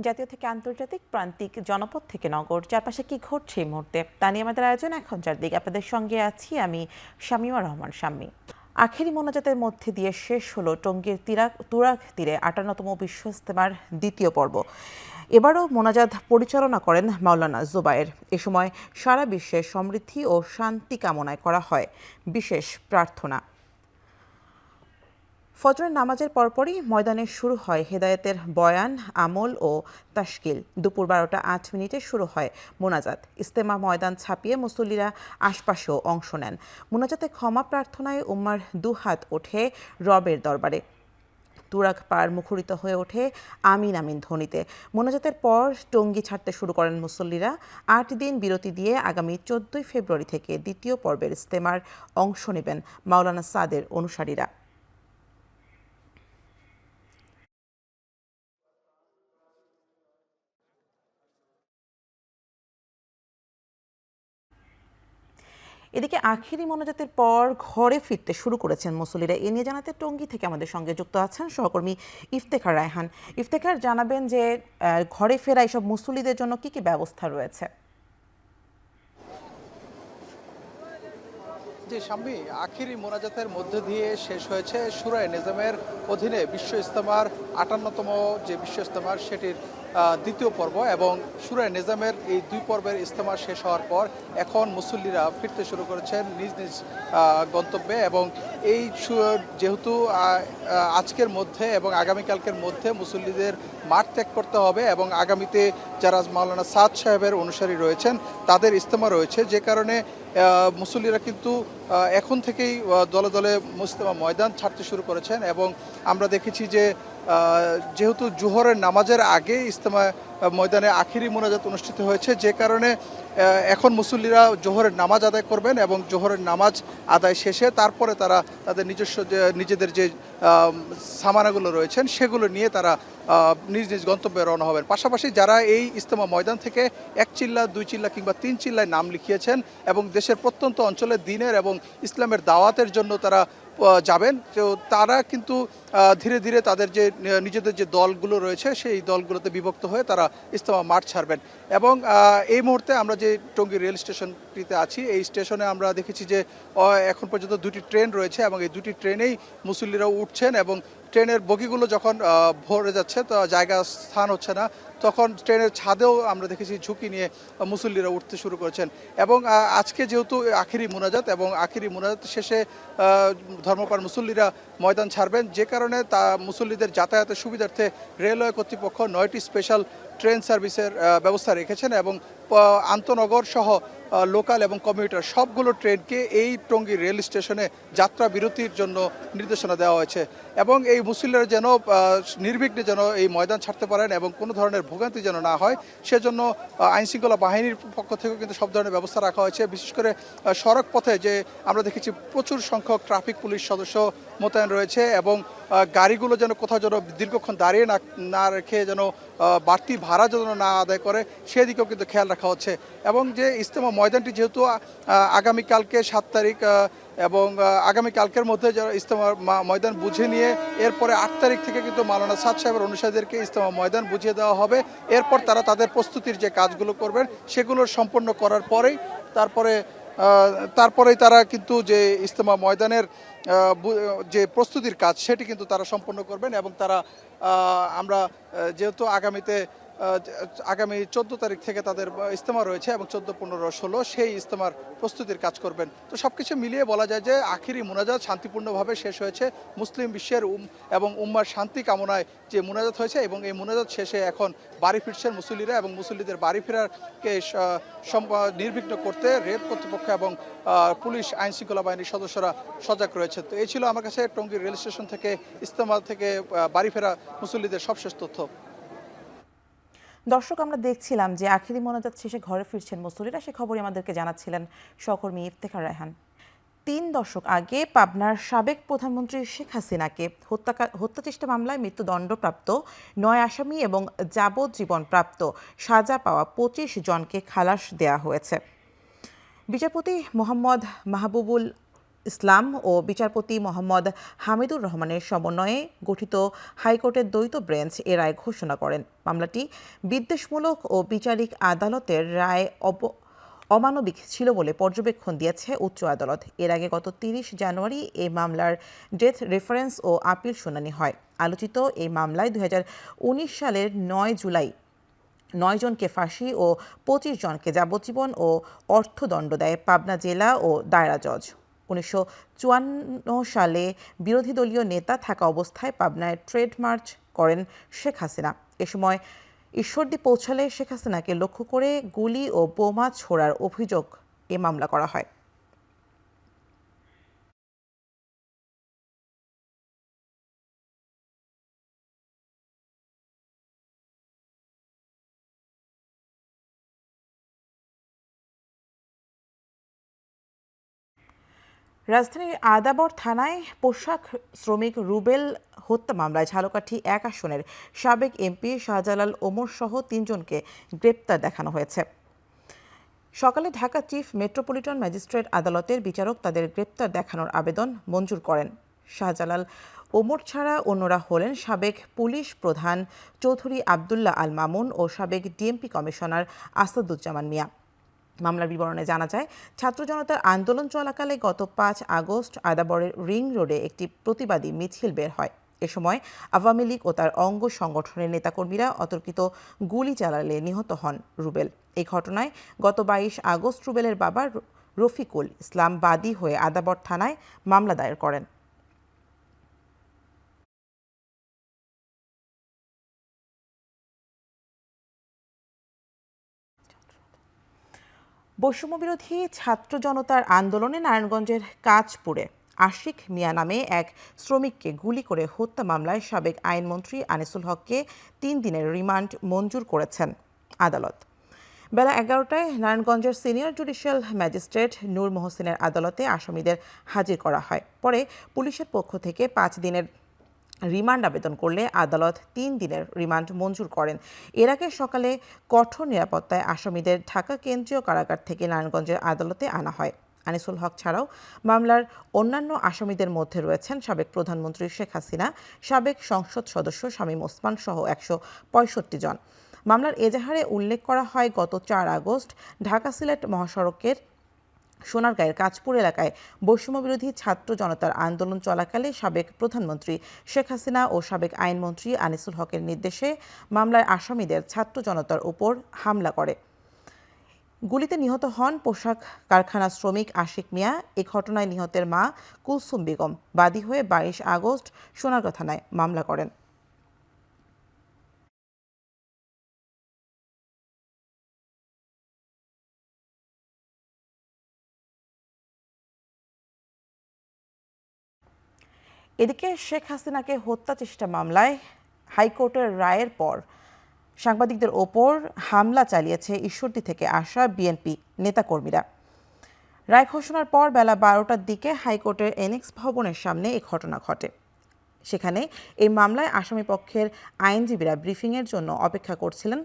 জাতীয় থেকে আন্তর্জাতিক, প্রান্তিক, জনপদ থেকে নগর, চারপাশে কি ঘটছে এই মুহূর্তে তা নিয়ে আমাদের আয়োজন এখন চারদিকে। আপনাদের সঙ্গে আছি আমি শামীমা রহমান শাম্মী। আখেরি মোনাজাতের মধ্যে দিয়ে শেষ হলো টঙ্গীর তুরাগ তীরে ৫৮তম বিশ্ব ইজতেমার দ্বিতীয় পর্ব। এবারও মোনাজাত পরিচালনা করেন মাওলানা জুবায়ের। এ সময় সারা বিশ্বে সমৃদ্ধি ও শান্তি কামনায় করা হয় বিশেষ প্রার্থনা। ফজরের নামাজের পরপরই ময়দানে শুরু হয় হেদায়েতের বয়ান, আমল ও তাশকিল। দুপুর ১২টা ৮ মিনিটে শুরু হয় মোনাজাত। ইজতেমা ময়দান ছাপিয়ে মুসল্লিরা আশপাশেও অংশ নেন। মোনাজাতে ক্ষমা প্রার্থনায় উম্মার দুহাত ওঠে রবের দরবারে। তুরাগ পার মুখরিত হয়ে ওঠে আমিন আমিন ধ্বনিতে। মোনাজাতের পর টঙ্গী ছাড়তে শুরু করেন মুসল্লিরা। ৮ দিন বিরতি দিয়ে আগামী ১৪ই ফেব্রুয়ারি থেকে দ্বিতীয় পর্বের ইজতেমার অংশ নেবেন মাওলানা সাদের অনুসারীরা। এদিকে আখেরি মোনাজাতের পর ঘরে ফিরতে শুরু করেছেন মুসল্লিরা। এ নিয়ে জানাতে টঙ্গী থেকে আমাদের সঙ্গে যুক্ত আছেন সহকর্মী ইফতেখার রায়হান। ইফতেখার, জানাবেন যে ঘরে ফেরা এসব মুসল্লিদের জন্য কি কি ব্যবস্থা রয়েছে? জি শাম্মী, আখিরি মোনাজাতের মধ্যে দিয়ে শেষ হয়েছে সূরা নিজামের অধীনে বিশ্ব ইজতেমার ৫৮তম যে বিশ্ব ইজতেমার সেটির দ্বিতীয় পর্ব, এবং সূরা নিজামের এই দুই পর্বের ইজতেমা শেষ হওয়ার পর এখন মুসল্লিরা ফিরতে শুরু করেছেন নিজ নিজ গন্তব্যে। এবং এই যেহেতু আজকের মধ্যে এবং আগামীকালকের মধ্যে মুসল্লিদের মাঠ ত্যাগ করতে হবে এবং আগামীতে যারা মাওলানা সাদ সাহেবের অনুসারী রয়েছেন তাদের ইজতেমা রয়েছে, যে কারণে মুসল্লিরা কিন্তু এখন থেকেই দলে দলে মুজতেমা ময়দান ছাড়তে শুরু করেছেন। এবং আমরা দেখেছি যে যেহেতু জোহরের নামাজের আগে ইজতেমা ময়দানে আখিরি মোনাজাত অনুষ্ঠিত হয়েছে, যে কারণে এখন মুসল্লিরা জোহরের নামাজ আদায় করবেন এবং জোহরের নামাজ আদায় শেষে তারপরে তারা তাদের নিজেদের যে সামানাগুলো রয়েছেন সেগুলো নিয়ে তারা নিজ নিজ গন্তব্যে রওনা হবেন। পাশাপাশি যারা এই ইজতেমা ময়দান থেকে ১ চিল্লা, ২ চিল্লা কিংবা ৩ চিল্লায় নাম লিখিয়েছেন এবং দেশের প্রত্যন্ত অঞ্চলে দ্বীনের এবং ইসলামের দাওয়াতের জন্য তারা যাবেন, তো তারা কিন্তু ধীরে ধীরে তাদের যে নিজেদের যে দলগুলো রয়েছে সেই দলগুলোতে বিভক্ত হয়ে তারা ইজতেমা মাঠ ছাড়বেন। এবং এই মুহূর্তে আমরা যে টঙ্গী রেল স্টেশনটিতে আছি, এই স্টেশনে আমরা দেখেছি যে এখন পর্যন্ত ২টি ট্রেন রয়েছে এবং এই ২টি ট্রেনেই মুসল্লিরা উঠছেন এবং ট্রেনের বগিগুলো যখন ভরে যাচ্ছে তো জায়গা স্থান হচ্ছে না, তখন ট্রেনের ছাদেও আমরা দেখেছি ঝুঁকি নিয়ে মুসল্লিরা উঠতে শুরু করেছেন। এবং আজকে যেহেতু আখিরি মোনাজাত এবং আখিরি মোনাজাত শেষে ধর্মপ্রাণ মুসল্লিরা ময়দান ছাড়বেন, যে কারণে তা মুসল্লিদের যাতায়াতের সুবিধার্থে রেলওয়ে কর্তৃপক্ষ 9টি স্পেশাল ট্রেন সার্ভিসের ব্যবস্থা রেখেছেন এবং আন্তনগর সহ লোকাল এবং কমিউটার সবগুলো ট্রেনকে এই টঙ্গী রেল স্টেশনে যাত্রা বিরতির জন্য নির্দেশনা দেওয়া হয়েছে। এবং এই মুসল্লিরা যেন নির্বিঘ্নে যেন এই ময়দান ছাড়তে পারেন এবং কোনো ধরনের ভোগান্তি যেন না হয়, সেজন্য আইনশৃঙ্খলা বাহিনীর পক্ষ থেকেও কিন্তু সব ধরনের ব্যবস্থা রাখা হয়েছে। বিশেষ করে সড়ক পথে যে আমরা দেখেছি প্রচুর সংখ্যক ট্রাফিক পুলিশ সদস্য মোতায়েন রয়েছে এবং গাড়িগুলো যেন কোথাও যেন দীর্ঘক্ষণ দাঁড়িয়ে না রেখে যেন বাড়তি ভাড়া যেন না আদায় করে সেদিকেও কিন্তু খেয়াল রাখা হচ্ছে। এবং যে ইজতেমা ময়দানটি যেহেতু আগামীকালকে ৭ তারিখ এবং আগামীকালকের মধ্যে যারা ইজতেমা ময়দান বুঝে নিয়ে এরপরে ৮ তারিখ থেকে কিন্তু মাওলানা সাদ সাহেবের অনুসারীদেরকে ইজতেমা ময়দান বুঝিয়ে দেওয়া হবে। এরপর তারা তাদের প্রস্তুতির যে কাজগুলো করবেন সেগুলো সম্পন্ন করার পরেই তারপরেই তারা কিন্তু যে ইজতেমা ময়দানের যে প্রস্তুতির কাজ সেটি কিন্তু তারা সম্পন্ন করবেন। এবং তারা আমরা যেহেতু আগামী ১৪ তারিখ থেকে তাদের ইজতেমা রয়েছে এবং ১৪, ১৫, ১৬ সেই ইজতেমার প্রস্তুতির কাজ করবেন। তো সবকিছু মিলিয়ে বলা যায় যে আখিরি মোনাজাত শান্তিপূর্ণভাবে শেষ হয়েছে। মুসলিম বিশ্বের এবং উম্মার শান্তি কামনায় যে মোনাজাত হয়েছে এবং এই মোনাজাত শেষে এখন বাড়ি ফিরছেন মুসল্লিরা এবং মুসল্লিদের বাড়ি ফেরারকে নির্বিঘ্ন করতে রেল কর্তৃপক্ষ এবং পুলিশ আইনশৃঙ্খলা বাহিনীর সদস্যরা সজাগ রয়েছে। তো এই ছিল আমার কাছে টঙ্গী রেল স্টেশন থেকে ইজতেমা থেকে বাড়ি ফেরা মুসল্লিদের সবশেষ তথ্য। দর্শক, আমরা দেখছিলাম যে আখেরি মোনাজাত শেষে ঘরে ফিরছেন মুসল্লিরা, সে খবরই আমাদেরকে জানাচ্ছিলেন সহকর্মী ইফতেখার রায়হান। ৩ দশক আগে পাবনার সাবেক প্রধানমন্ত্রী শেখ হাসিনাকে হত্যাচেষ্টা মামলায় মৃত্যুদণ্ডপ্রাপ্ত ৯ আসামি এবং যাবজ্জীবন প্রাপ্ত সাজা পাওয়া ২৫ জনকে খালাস দেয়া হয়েছে। বিচারপতি মোহাম্মদ মাহবুবুল ইসলাম ও বিচারপতি মোহাম্মদ হামিদুর রহমানের সমন্বয়ে গঠিত হাইকোর্টের দ্বৈত বেঞ্চ এ রায় ঘোষণা করেন। মামলাটি বিদ্বেষমূলক ও বিচারিক আদালতের রায় অমানবিক ছিল বলে পর্যবেক্ষণ দিয়েছে উচ্চ আদালত। এর আগে গত ৩০ জানুয়ারি এই মামলার ডেথ রেফারেন্স ও আপিল শুনানি হয়। আলোচিত এই মামলায় ২০১৯ সালের ৯ জুলাই ৯ জনকে ফাঁসি ও ২৫ জনকে যাবজ্জীবন ও অর্থদণ্ড দেয় পাবনা জেলা ও দায়রা জজ। ১৯৫৪ সালে বিরোধী দলীয় নেতা থাকা অবস্থায় পাবনায় ট্রেড মার্চ করেন শেখ হাসিনা। এ সময় ঈশ্বরদী পৌঁছালে শেখ হাসিনাকে লক্ষ্য করে গুলি ও বোমা ছোড়ার অভিযোগ এ মামলা করা হয়। রাজধানীর আদাবর থানায় পোশাক শ্রমিক রুবেল হত্যা মামলায় ঝালকাঠি ১ আসনের সাবেক এমপি শাহজালাল ওমর সহ ৩ জনকে গ্রেপ্তার দেখানো হয়েছে। সকালে ঢাকা চিফ মেট্রোপলিটন ম্যাজিস্ট্রেট আদালতের বিচারক তাদের গ্রেপ্তার দেখানোর আবেদন মঞ্জুর করেন। শাহজালাল ওমর ছাড়া অন্যরা হলেন সাবেক পুলিশ প্রধান চৌধুরী আবদুল্লাহ আল মামুন ও সাবেক ডিএমপি কমিশনার আসাদুজ্জামান মিয়া। মামলার বিবরণে জানা যায়, ছাত্র জনতার আন্দোলন চলাকালে গত ৫ আগস্ট আদাবরের রিং রোডে একটি প্রতিবাদী মিছিল বের হয়। এ সময় আওয়ামী লীগ ও তার অঙ্গ সংগঠনের নেতাকর্মীরা অতর্কিত গুলি চালালে নিহত হন রুবেল। এই ঘটনায় গত ২২ আগস্ট রুবেলের বাবা রফিকুল ইসলাম বাদী হয়ে আদাবর থানায় মামলা দায়ের করেন। বৈষম্যবিরোধী ছাত্র জনতার আন্দোলনে নারায়ণগঞ্জের কাঁচপুরে আশিক মিয়া নামে এক শ্রমিককে গুলি করে হত্যা মামলায় সাবেক আইনমন্ত্রী আনিসুল হককে ৩ দিনের রিমান্ড মঞ্জুর করেছেন আদালত। বেলা ১১টায় নারায়ণগঞ্জের সিনিয়র জুডিশিয়াল ম্যাজিস্ট্রেট নূর মোহসিনের আদালতে আসামিদের হাজির করা হয়। পরে পুলিশের পক্ষ থেকে ৫ দিনের রিমান্ড আবেদন করলে আদালত ৩ দিনের রিমান্ড মঞ্জুর করেন। এর আগে সকালে কঠোর নিরাপত্তায় আসামিদের ঢাকা কেন্দ্রীয় কারাগার থেকে নারায়ণগঞ্জের আদালতে আনা হয়। আনিসুল হক ছাড়াও মামলার অন্যান্য আসামিদের মধ্যে রয়েছেন সাবেক প্রধানমন্ত্রী শেখ হাসিনা, সাবেক সংসদ সদস্য শামীম ওসমান সহ ১৬৫ জন। মামলার এজাহারে উল্লেখ করা হয়, গত ৪ আগস্ট ঢাকা সিলেট মহাসড়কের সোনারগাঁয়ের কাঁচপুর এলাকায় বৈষম্যবিরোধী ছাত্র জনতার আন্দোলন চলাকালে সাবেক প্রধানমন্ত্রী শেখ হাসিনা ও সাবেক আইনমন্ত্রী আনিসুল হকের নির্দেশে মামলার আসামিদের ছাত্র জনতার উপর হামলা করে। গুলিতে নিহত হন পোশাক কারখানা শ্রমিক আশিক মিয়া। এই ঘটনায় নিহতের মা কুলসুম বেগম বাদী হয়ে ২২ আগস্ট সোনারগাঁ থানায় মামলা করেন। এদিকে শেখ হাসিনাকে হত্যা চেষ্টা মামলায় হাইকোর্টের রায়ের পর সাংবাদিকদের ওপর হামলা চালিয়েছে ঈশ্বরদী থেকে আসা বিএনপি নেতাকর্মীরা। রায় ঘোষণার পর বেলা ১২টার দিকে হাইকোর্টের এনেক্স ভবনের সামনে এই ঘটনা ঘটে। সেখানে এই মামলায় আসামি পক্ষের আইনজীবীরা ব্রিফিংয়ের জন্য অপেক্ষা করছিলেন।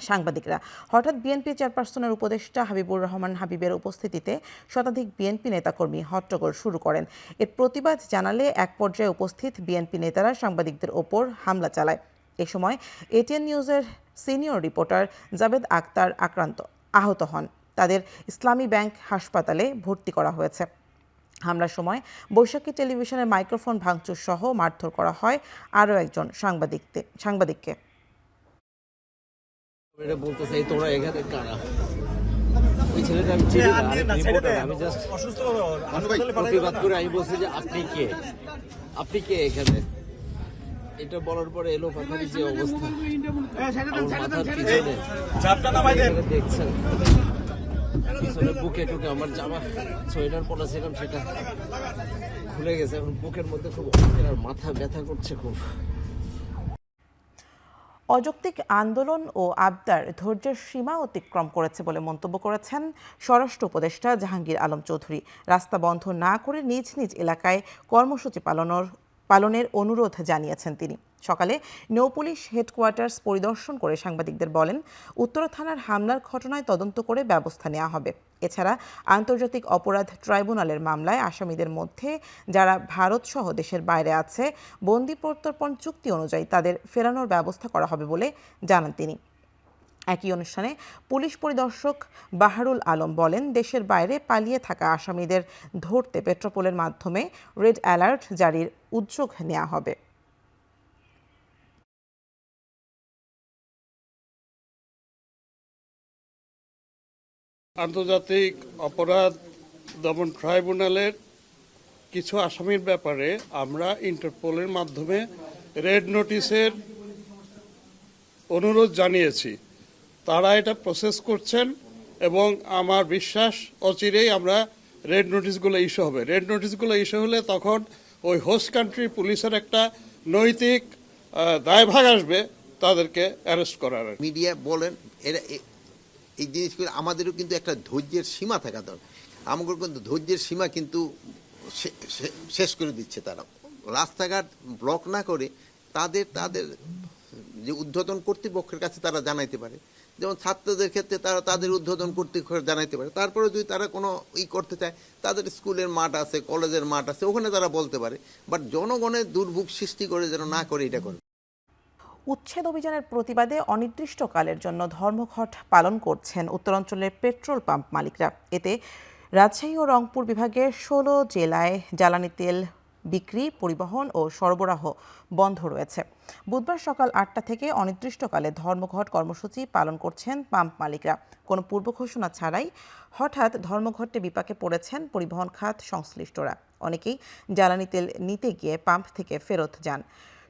সাংবাদিকরা হঠাৎ বিএনপি চেয়ারপারসনের উপদেষ্টা হাবিবুর রহমান হাবিবের উপস্থিতিতে শতাধিক বিএনপি নেতাকর্মী হট্টগোল শুরু করেন। এর প্রতিবাদ জানালে এক পর্যায়ে উপস্থিত বিএনপি নেতারা সাংবাদিকদের ওপর হামলা চালায়। এ সময় এটিএন নিউজের সিনিয়র রিপোর্টার জাবেদ আক্তার আহত হন। তাদের ইসলামী ব্যাংক হাসপাতালে ভর্তি করা হয়েছে। হামলার সময় বৈশাখী টেলিভিশনের মাইক্রোফোন ভাঙচুর সহ মারধর করা হয় আরও একজন সাংবাদিককে। এটা বলতে চাই, তোমরা এখানে কারা? ওই ছেলেটা আমি চিনি না, আমি জাস্ট প্রতিবাদ করে আমি বলছি যে আপনি কে এখানে? এটা বলার পরে এলো পাথারি যে অবস্থা, মাথার পিছনে দেখছেন, পিছনে বুকে টুকে আমার জামা সোয়েটার পরা ছিলাম সেটা খুলে গেছে। এখন বুকের মধ্যে খুব আর মাথা ব্যথা করছে খুব। অযৌক্তিক আন্দোলন ও আবদার ধৈর্যের সীমা অতিক্রম করেছে বলে মন্তব্য করেছেন স্বরাষ্ট্র উপদেষ্টা জাহাঙ্গীর আলম চৌধুরী। রাস্তা বন্ধ না করে নিজ নিজ এলাকায় কর্মসূচি পালনের অনুরোধ জানিয়েছেন তিনি। সকালে নৌপুলিশ হেডকোয়ার্টার্স পরিদর্শন করে সাংবাদিকদের বলেন, উত্তরা থানার হামলার ঘটনায় তদন্ত করে ব্যবস্থা নেওয়া হবে। এছাড়া আন্তর্জাতিক অপরাধ ট্রাইব্যুনালের মামলায় আসামিদের মধ্যে যারা ভারতসহ দেশের বাইরে আছে, বন্দি প্রত্যর্পণ চুক্তি অনুযায়ী তাদের ফেরানোর ব্যবস্থা করা হবে বলে জানান তিনি। একই অনুষ্ঠানে পুলিশ পরিদর্শক বাহারুল আলম বলেন, দেশের বাইরে পালিয়ে থাকা আসামিদের ধরতে পেট্রোপোলের মাধ্যমে রেড অ্যালার্ট জারির উদ্যোগ নেওয়া হবে। আন্তর্জাতিক অপরাধ দমন ট্রাইব্যুনালের কিছু আসামির ব্যাপারে আমরা ইন্টারপোলের মাধ্যমে রেড নোটিশের অনুরোধ জানিয়েছি। তারা এটা প্রসেস করছেন এবং আমার বিশ্বাস অচিরেই আমরা রেড নোটিশগুলো ইস্যু হবে। রেড নোটিশগুলো ইস্যু হলে তখন ওই হোস্ট কান্ট্রি পুলিশের একটা নৈতিক দায়ভাগ আসবে তাদেরকে অ্যারেস্ট করার। মিডিয়া বলেন, এরা এই জিনিসগুলো আমাদেরও কিন্তু একটা ধৈর্যের সীমা থাকা দরকার। আমাদের কিন্তু ধৈর্যের সীমা কিন্তু শেষ করে দিচ্ছে তারা। রাস্তাঘাট ব্লক না করে তাদের যে ঊর্ধ্বতন কর্তৃপক্ষের কাছে তারা জানাইতে পারে। যেমন ছাত্রদের ক্ষেত্রে তারা তাদের ঊর্ধ্বতন কর্তৃপক্ষ জানাইতে পারে। তারপরে যদি তারা কোনো করতে চায়, তাদের স্কুলের মাঠ আছে, কলেজের মাঠ আছে, ওখানে তারা বলতে পারে। বাট জনগণের দুর্ভোগ সৃষ্টি করে যেন না করে এটা করে। উচ্ছেদ অভিযানের প্রতিবাদে অনির্দিষ্টকালের জন্য ধর্মঘট পালন করছেন উত্তরাঞ্চলের পেট্রোল পাম্প মালিকরা। এতে রাজশাহী ও রংপুর বিভাগের 16 জেলায় জ্বালানি তেল বিক্রি, পরিবহন ও সরবরাহ বন্ধ রয়েছে। বুধবার সকাল 8টা থেকে অনির্দিষ্টকালে ধর্মঘট কর্মসূচি পালন করছেন পাম্প মালিকরা। কোনো পূর্ব ঘোষণা ছাড়াই হঠাৎ ধর্মঘটে বিপাকে পড়েছেন পরিবহন খাত সংশ্লিষ্টরা। অনেকেই জ্বালানি তেল নিতে গিয়ে পাম্প থেকে ফেরত যান।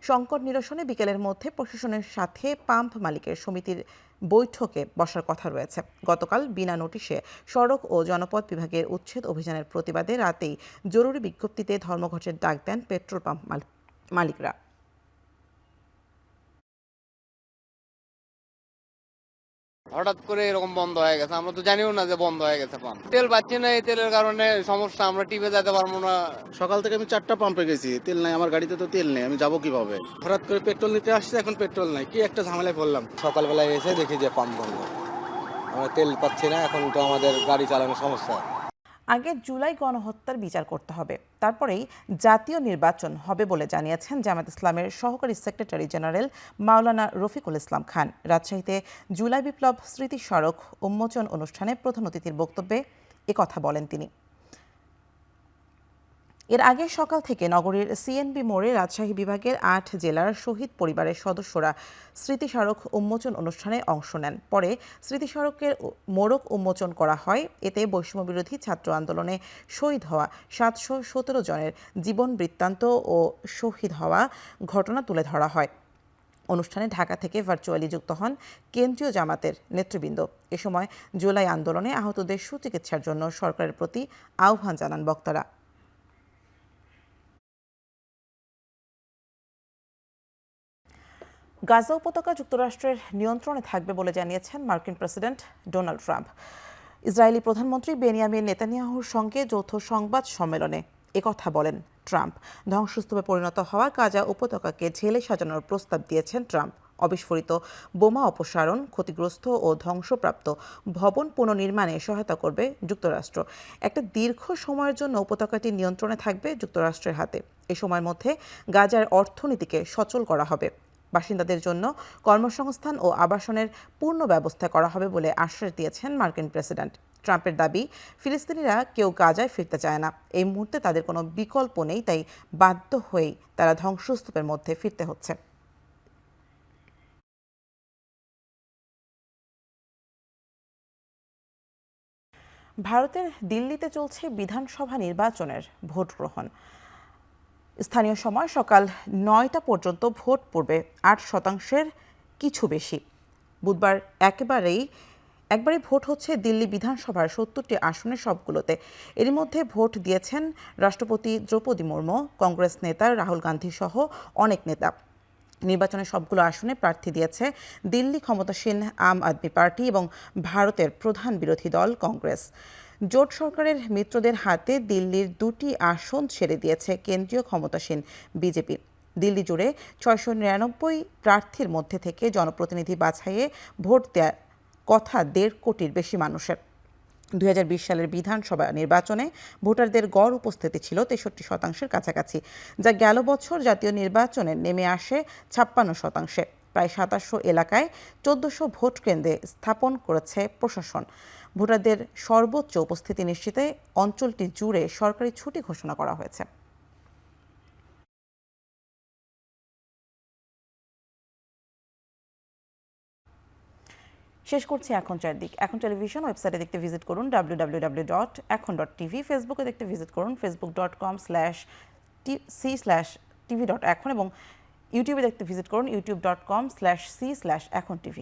সংকট নিরসনে বিকেলের মধ্যে প্রশাসনের সাথে পাম্প মালিকের সমিতির বৈঠকে বসার কথা রয়েছে। গতকাল বিনা নোটিশে সড়ক ও জনপথ বিভাগের উচ্ছেদ অভিযানের প্রতিবাদে রাতেই জরুরি বিজ্ঞপ্তিতে ধর্মঘটের ডাক দেন পেট্রোল পাম্প মালিকরা। হঠাৎ করে এরকম বন্ধ হয়ে গেছে, আমরা তো জানিও না যে বন্ধ হয়ে গেছে পাম্প। তেল পাচ্ছি না, এই তেলের কারণে সমস্যা, আমরা টিপে যেতে পারবো না। সকাল থেকে আমি 4টা পাম্পে গেছি, তেল নাই, আমার গাড়িতে তো তেল নেই, আমি যাবো কিভাবে? হঠাৎ করে পেট্রোল নিতে আসছে, এখন পেট্রোল নাই, কি একটা ঝামেলায় পড়লাম। সকালবেলায় এসে দেখি যে পাম্প বন্ধ, আমরা তেল পাচ্ছি না, এখন তো আমাদের গাড়ি চালানোর সমস্যা। আগে জুলাই গণহত্যার বিচার করতে হবে, তারপরেই জাতীয় নির্বাচন হবে বলে জানিয়েছেন জামায়াত ইসলামের সহকারী সেক্রেটারি জেনারেল মাওলানা রফিকুল ইসলাম খান। রাজশাহীতে জুলাই বিপ্লব স্মৃতি স্মারক উন্মোচন অনুষ্ঠানে প্রধান অতিথির বক্তব্যে একথা বলেন তিনি। এর আগে সকাল থেকে নগরীর সিএনবি মোড়ে রাজশাহী বিভাগের 8 জেলার শহীদ পরিবারের সদস্যরা স্মৃতিস্মারক উন্মোচন অনুষ্ঠানে অংশ নেন। পরে স্মৃতিস্মারকের মোড়ক উন্মোচন করা হয়। এতে বৈষম্যবিরোধী ছাত্র আন্দোলনে শহীদ হওয়া 717 জনের জীবন বৃত্তান্ত ও শহীদ হওয়া ঘটনা তুলে ধরা হয়। অনুষ্ঠানে ঢাকা থেকে ভার্চুয়ালি যুক্ত হন কেন্দ্রীয় জামাতের নেতৃবৃন্দ। এ সময় জুলাই আন্দোলনে আহতদের সুচিকিৎসার জন্য সরকারের প্রতি আহ্বান জানান বক্তারা। গাজা উপত্যকা যুক্তরাষ্ট্রের নিয়ন্ত্রণে থাকবে বলে জানিয়েছেন মার্কিন প্রেসিডেন্ট ডোনাল্ড ট্রাম্প। ইসরায়েলি প্রধানমন্ত্রী বেনিয়ামিন নেতানিয়াহুর সঙ্গে যৌথ সংবাদ সম্মেলনে একথা বলেন ট্রাম্প। ধ্বংসস্তূপে পরিণত হওয়া গাজা উপত্যকাকে ঢেলে সাজানোর প্রস্তাব দিয়েছেন ট্রাম্প। অবিস্ফোরিত বোমা অপসারণ, ক্ষতিগ্রস্ত ও ধ্বংসপ্রাপ্ত ভবন পুনর্নির্মাণে সহায়তা করবে যুক্তরাষ্ট্র। একটা দীর্ঘ সময়ের জন্য উপত্যকাটি নিয়ন্ত্রণে থাকবে যুক্তরাষ্ট্রের হাতে। এ সময়ের মধ্যে গাজার অর্থনীতিকে সচল করা হবে। বাসিন্দাদের জন্য কর্মসংস্থান ও আবাসনের পূর্ণ ব্যবস্থা করা হবে বলে আশ্বাস দিয়েছেন মার্কিন প্রেসিডেন্ট। ট্রাম্পের দাবি, ফিলিস্তিনিরা কেউ গাজায় ফিরতে চায় না। এই মুহূর্তে তাদের কোনো বিকল্প নেই, তাই বাধ্য হয়েই তারা ধ্বংসস্তূপের মধ্যে ফিরতে হচ্ছে। ভারতের দিল্লিতে চলছে বিধানসভা নির্বাচনের ভোট গ্রহণ। স্থানীয় সময় সকাল 9টা পর্যন্ত ভোট পড়বে 8% কিছু বেশি। বুধবার একবারেই ভোট হচ্ছে দিল্লি বিধানসভার 70টি আসনের সবগুলোতে। এরই মধ্যে ভোট দিয়েছেন রাষ্ট্রপতি দ্রৌপদী মুর্মু, কংগ্রেস নেতা রাহুল গান্ধী সহ অনেক নেতা। নির্বাচনের সবগুলো আসনে প্রার্থী দিয়েছে দিল্লি ক্ষমতাসীন আম আদমি পার্টি এবং ভারতের প্রধান বিরোধী দল কংগ্রেস। জোট সরকারের মিত্রদের হাতে দিল্লির 2টি আসন ছেড়ে দিয়েছে কেন্দ্রীয় ক্ষমতাসীন বিজেপি। দিল্লি জুড়ে 699 প্রার্থীর মধ্যে থেকে জনপ্রতিনিধি বাছাইয়ে ভোট দেওয়ার কথা 1.5 কোটির বেশি মানুষের। 2020 সালের বিধানসভা নির্বাচনে ভোটারদের গড় উপস্থিতি ছিল 63% কাছাকাছি, যা গেল বছর জাতীয় নির্বাচনে নেমে আসে 56%। প্রায় 2700 এলাকায় 1400 ভোট কেন্দ্রে স্থাপন করেছে প্রশাসন। ভোটারদের সর্বোচ্চ উপস্থিতি নিশ্চিতে অঞ্চলটি জুড়ে সরকারি ছুটি ঘোষণা করা হয়েছে। শেষ করছি এখন চারদিক। এখন টেলিভিশন ওয়েবসাইটে দেখতে ভিজিট করুন www.ekon.tv, ফেসবুকে দেখতে ভিজিট করুন facebook.com/c/tv.ekon এবং ইউটিউবে দেখতে ভিজিট করুন youtube.com/c/ekontv।